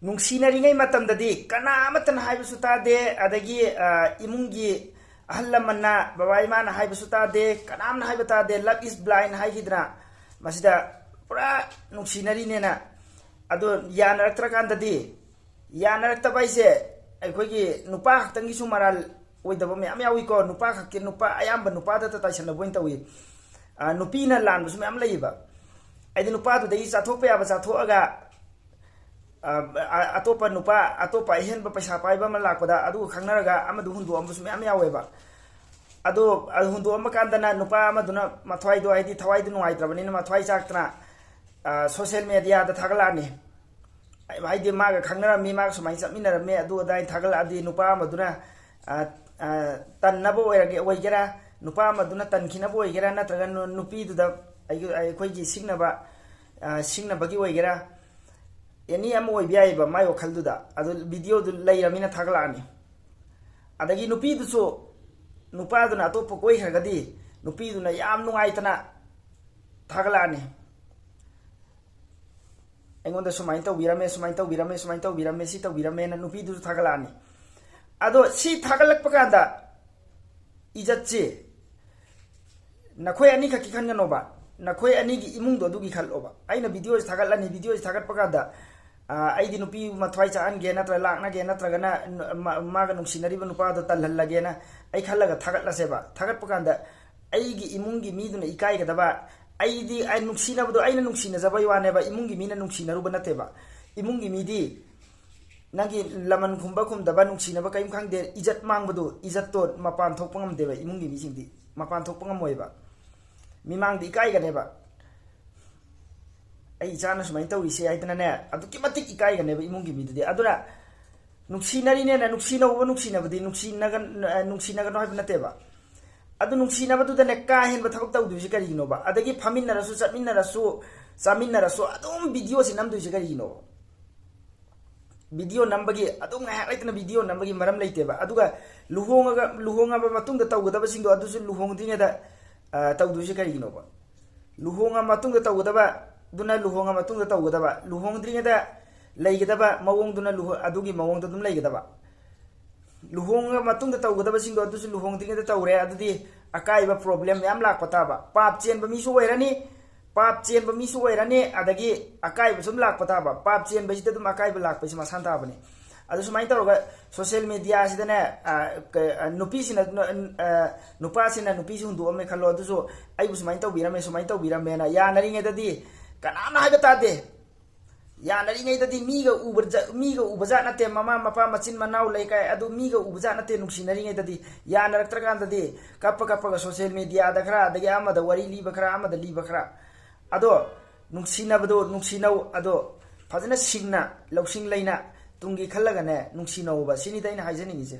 ꯅꯨꯡꯁꯤꯅꯔꯤꯉꯩ ꯃꯇꯝꯗꯗꯤ ꯀꯅꯥꯃꯠꯇꯅ ꯍꯥꯏꯕꯁꯨ ꯇꯥꯗꯦ, ꯑꯗꯒꯤ ꯏꯃꯨꯡꯒꯤ ahal lamanna baba imana haibasu tade kanamna haiba tade love is blind haigidra masida pura nuksinari nena ado yanaraktra kandadi yanarakta baise aikogi nupa haktangi su maral oidaba me am yawi ko nupa hakki nupa ayamba nupa da ta taisana boin tawi nupi na lan su me am leiba aidi nupa do dei chathok ya ba chathok aga atopa nupa atopa hen ba paisa paiba ma lakpada adu khangnaraga amadu hundu ambu me am yaweba adu hundu am kandana nupa amaduna mathwai do aidi thawai du nuai trabani na mathwai chaktna social media da thagalani aidi maga khangnara mi maga sumai chapminara me adu dai thagala adi nupa amaduna tannabo oirage oigera nupa amaduna tankhinabo oigera natraga nupi du da ai khoiji singnabagi oigera yani am oi biai ba mai okhal du da adu video du lai ramina thagla ani adagi nupi du so nupa du na to pokoi khagadi nupi du na yam nungai tana thagla ani engonda sumai to birame si to birame na nupi du thagla ani ado si thagalak pakanda ijatche nakhoi ani khaki khan no ba nakhoi ani gi imung do du gi khal oba aina video thagalani video thagat pakanda aidi nupi mathwai cha an ge na tra lak na ge na tra gana ma ga nungsinari ba nupa do talhal lage na ai khalaga thagat la seba thagat pakanda aigi imungi mi du na ikai ga daba aidi ai nungsina bdo aina nungsina jaba yawane ba imungi mi na nungsina ru banate ba imungi mi di nangi laman khumba khum daba nungsina ba kaim khang de ijat mang bdo ijat to mapan thok pangam de ba imungi mi sing di mapan thok pangam moi ba mi mang di ikai ga ne ba ai chana sumai tawri se ai tana ne adu kimatik ikai ga ne ba imungi mi de adura nuksinari ne na nuksina ba nuksina bdi nuksina ga no ha nate ba adu nuksina ba du ne ka hen ba thak taw du ji kari no ba adagi phamin na rasu chatmin na rasu chamin na rasu adum video sin nam du ji kari no video nambagi adum ngai haitna video nambagi maram leite ba aduga luhonga ba matung da tawga ba singdo adu su luhong dinga da taw du ji kari no ba luhonga matung da tawga ba duna luhonga matung da tawga ba luhong dinga da leigida ba mawong duna luho adugi mawong da dum leigida ba luhonga matung da tawga ba singdo adu su luhong dinga da tawre adudi akai ba problem yam lak pata ba pap chen ba mi su wairani pap chen ba mi su wairani adagi akai ba sum lak pata ba pap chen ba jita dum akai ba lak pa sima santa bani adu sumai tawga social media sida ne nupi sina nupa sina nupi su ndu ame khalo adu so ai bu sumai tawbirame na ya nari nge dadi kanamna haiba tade ya nari nge dadi miga ubaja nate mama mapa machin manau lai kai adu miga ubaja nate nuksi nari nge dadi ya naraktra kan dadi kappa ga social media da khara adagi amada wari li bakra amada li bakra ado nuksina bado nuksinau ado fazana singna lausing laina tungi khallaga ne nuksinau ba sini daina haijani ngi je